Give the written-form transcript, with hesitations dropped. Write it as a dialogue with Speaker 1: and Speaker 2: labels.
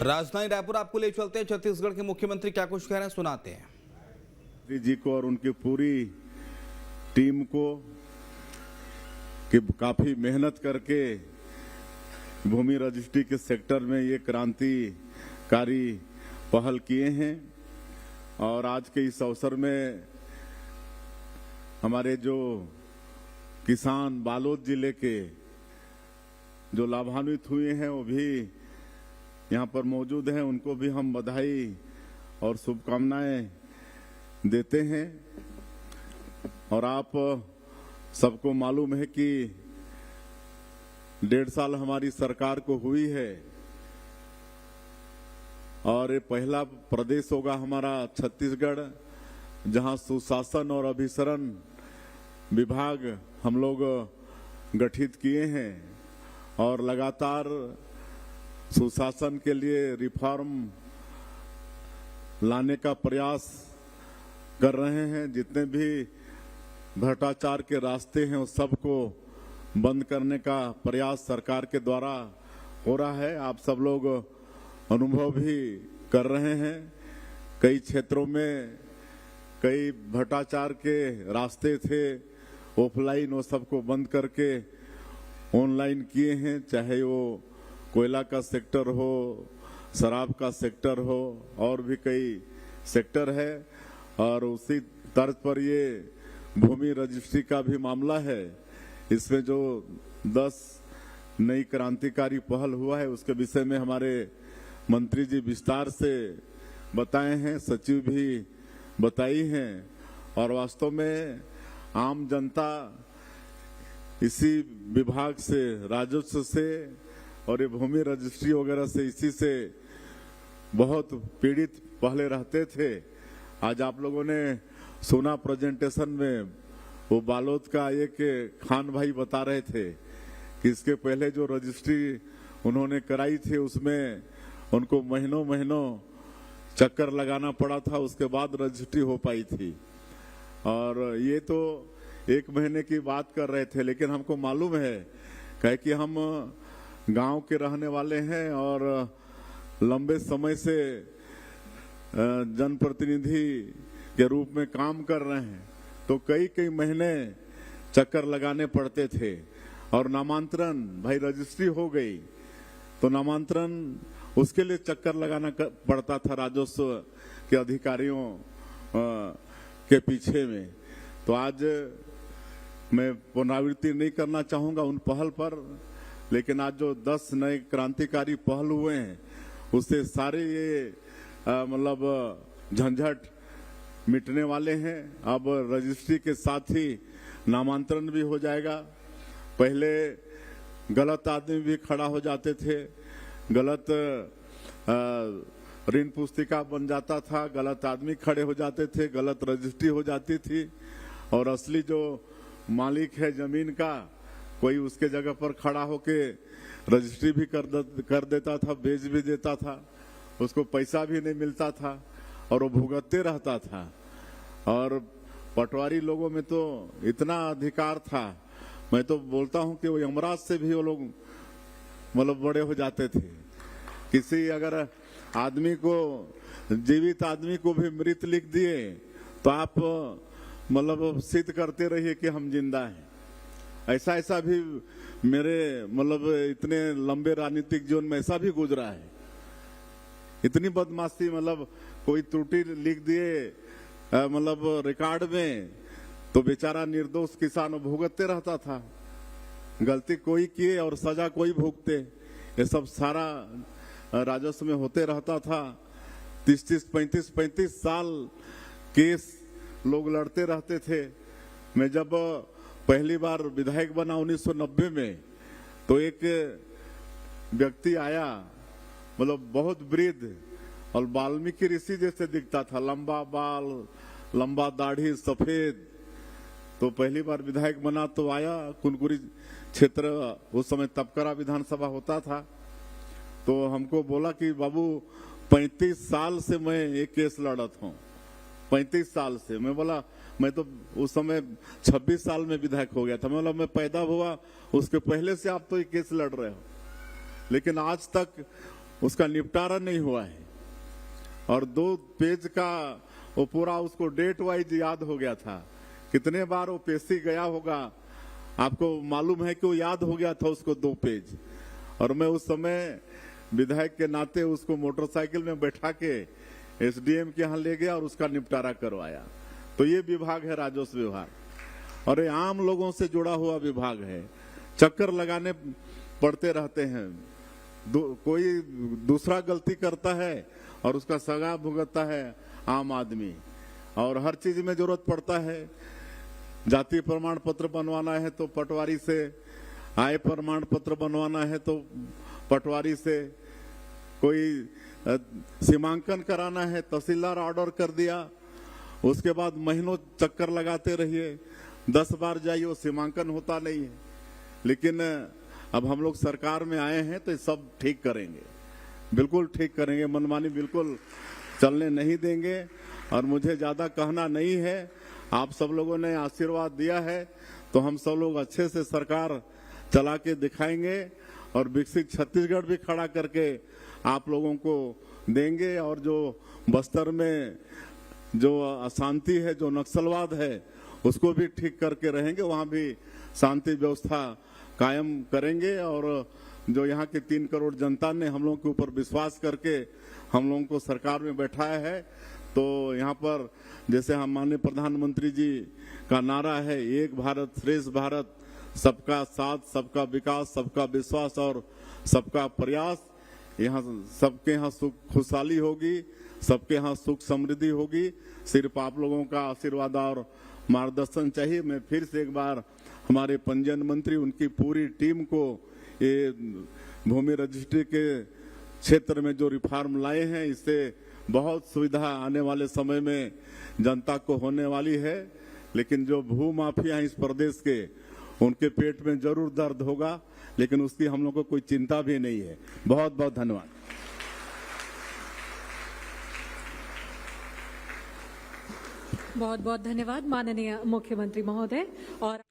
Speaker 1: राजधानी रायपुर आपको ले चलते हैं। छत्तीसगढ़ के मुख्यमंत्री क्या कुछ कह रहे हैं, सुनाते हैं।
Speaker 2: जी को और उनकी पूरी टीम को कि काफी मेहनत करके भूमि रजिस्ट्री के सेक्टर में ये क्रांतिकारी पहल किए हैं। और आज के इस अवसर में हमारे जो किसान बालोद जिले के जो लाभान्वित हुए हैं वो भी यहाँ पर मौजूद हैं, उनको भी हम बधाई और शुभकामनाएं देते हैं। और आप सबको मालूम है कि 1.5 साल हमारी सरकार को हुई है और ये पहला प्रदेश होगा हमारा छत्तीसगढ़ जहां सुशासन और अभिसरण विभाग हम लोग गठित किए हैं और लगातार सुशासन के लिए रिफॉर्म लाने का प्रयास कर रहे हैं। जितने भी भ्रष्टाचार के रास्ते हैं उस सबको बंद करने का प्रयास सरकार के द्वारा हो रहा है। आप सब लोग अनुभव भी कर रहे हैं। कई क्षेत्रों में कई भ्रष्टाचार के रास्ते थे, ऑफलाइन वो सबको बंद करके ऑनलाइन किए हैं, चाहे वो कोयला का सेक्टर हो, शराब का सेक्टर हो और भी कई सेक्टर है। और उसी तर्ज पर ये भूमि रजिस्ट्री का भी मामला है। इसमें जो 10 नई क्रांतिकारी पहल हुआ है उसके विषय में हमारे मंत्री जी विस्तार से बताए हैं, सचिव भी बताई हैं। और वास्तव में आम जनता इसी विभाग से, राजस्व से और ये भूमि रजिस्ट्री वगैरह से, इसी से बहुत पीड़ित पहले रहते थे। आज आप लोगों ने सुना प्रेजेंटेशन में, वो बालोद का एक खान भाई बता रहे थे कि इसके पहले जो रजिस्ट्री उन्होंने कराई थी उसमें उनको महीनों चक्कर लगाना पड़ा था, उसके बाद रजिस्ट्री हो पाई थी। और ये तो 1 महीने की बात कर रहे थे, लेकिन हमको मालूम है कि हम गांव के रहने वाले हैं और लंबे समय से जनप्रतिनिधि के रूप में काम कर रहे हैं, तो कई महीने चक्कर लगाने पड़ते थे। और नामांतरण, भाई रजिस्ट्री हो गई तो नामांतरण उसके लिए चक्कर लगाना पड़ता था राजस्व के अधिकारियों के पीछे में। तो आज मैं पुनरावृत्ति नहीं करना चाहूंगा उन पहल पर, लेकिन आज जो 10 नए क्रांतिकारी पहल हुए हैं उससे सारे ये मतलब झंझट मिटने वाले हैं। अब रजिस्ट्री के साथ ही नामांतरण भी हो जाएगा। पहले गलत आदमी भी खड़ा हो जाते थे, गलत ऋण पुस्तिका बन जाता था, गलत आदमी खड़े हो जाते थे, गलत रजिस्ट्री हो जाती थी और असली जो मालिक है जमीन का कोई उसके जगह पर खड़ा होके रजिस्ट्री भी कर देता था, बेच भी देता था, उसको पैसा भी नहीं मिलता था और वो भुगतते रहता था। और पटवारी लोगों में तो इतना अधिकार था, मैं तो बोलता हूं कि वो यमराज से भी वो लोग मतलब बड़े हो जाते थे। किसी अगर आदमी को, जीवित आदमी को भी मृत लिख दिए तो आप मतलब सिद्ध करते रहिए कि हम जिंदा हैं। ऐसा भी मेरे मतलब इतने लंबे राजनीतिक जीवन में ऐसा भी गुजरा है। इतनी बदमाशी, मतलब कोई त्रुटि लिख दिए मतलब रिकॉर्ड में तो बेचारा निर्दोष किसान भुगतते रहता था। गलती कोई किए और सजा कोई भुगते, ये सब सारा राजस्व में होते रहता था। 30-30, 35-35 साल केस लोग लड़ते रहते थे। मैं जब पहली बार विधायक बना 1990 में, तो एक व्यक्ति आया, मतलब बहुत वृद्ध और वाल्मीकि ऋषि जैसे दिखता था, लंबा बाल, लंबा दाढ़ी, सफेद। तो पहली बार विधायक बना तो आया, कुनकुरी क्षेत्र उस समय तपकरा विधानसभा होता था, तो हमको बोला कि बाबू 35 साल से मैं एक केस लड़त हूँ, 35 साल से। मैं बोला, मैं तो उस समय 26 साल में विधायक हो गया था। मैं बोला, मैं पैदा हुआ उसके पहले से आप तो ये केस लड़ रहे हो। लेकिन आज तक उसका निपटारा नहीं हुआ है। और 2 पेज का वो पूरा उसको डेट वाइज याद हो गया था। कितने बार वो पेशी गया होगा, आपको मालूम है कि वो याद हो गया था उसको 2 पेज। और मैं उस समय विधायक के नाते उसको मोटरसाइकिल में बैठा के एसडीएम के यहाँ ले गया और उसका निपटारा करवाया। तो ये विभाग है राजस्व विभाग, और ये आम लोगों से जुड़ा हुआ विभाग है। चक्कर लगाने पड़ते रहते हैं। कोई दूसरा गलती करता है और उसका सजा भुगतता है आम आदमी, और हर चीज में जरूरत पड़ता है। जाति प्रमाण पत्र बनवाना है तो पटवारी से, आय प्रमाण पत्र बनवाना है तो पटवारी से, कोई सीमांकन कराना है तहसीलदार ऑर्डर कर दिया, उसके बाद महीनों चक्कर लगाते रहिए, 10 बार जाइए, वो सीमांकन होता नहीं है। लेकिन अब हम लोग सरकार में आए हैं तो सब ठीक करेंगे, बिल्कुल ठीक करेंगे, मनमानी बिल्कुल चलने नहीं देंगे। और मुझे ज्यादा कहना नहीं है, आप सब लोगों ने आशीर्वाद दिया है तो हम सब लोग अच्छे से सरकार चला के दिखाएंगे और विकसित छत्तीसगढ़ भी खड़ा करके आप लोगों को देंगे। और जो बस्तर में जो अशांति है, जो नक्सलवाद है, उसको भी ठीक करके रहेंगे, वहां भी शांति व्यवस्था कायम करेंगे। और जो यहाँ के 3 करोड़ जनता ने हम लोगों के ऊपर विश्वास करके हम लोगों को सरकार में बैठाया है, तो यहाँ पर जैसे हम माननीय प्रधानमंत्री जी का नारा है, एक भारत श्रेष्ठ भारत, सबका साथ, सबका विकास, सबका विश्वास और सबका प्रयास। यहाँ सबके यहाँ सुख खुशहाली होगी, सबके यहाँ सुख समृद्धि होगी। सिर्फ आप लोगों का आशीर्वाद और मार्गदर्शन चाहिए। मैं फिर से एक बार हमारे पंजीयन मंत्री, उनकी पूरी टीम को ये भूमि रजिस्ट्री के क्षेत्र में जो रिफॉर्म लाए हैं, इससे बहुत सुविधा आने वाले समय में जनता को होने वाली है। लेकिन जो भू माफिया हैं इस प्रदेश के, उनके पेट में जरूर दर्द होगा, लेकिन उसकी हम लोग को कोई चिंता भी नहीं है। बहुत बहुत धन्यवाद।
Speaker 3: बहुत बहुत धन्यवाद माननीय मुख्यमंत्री महोदय। और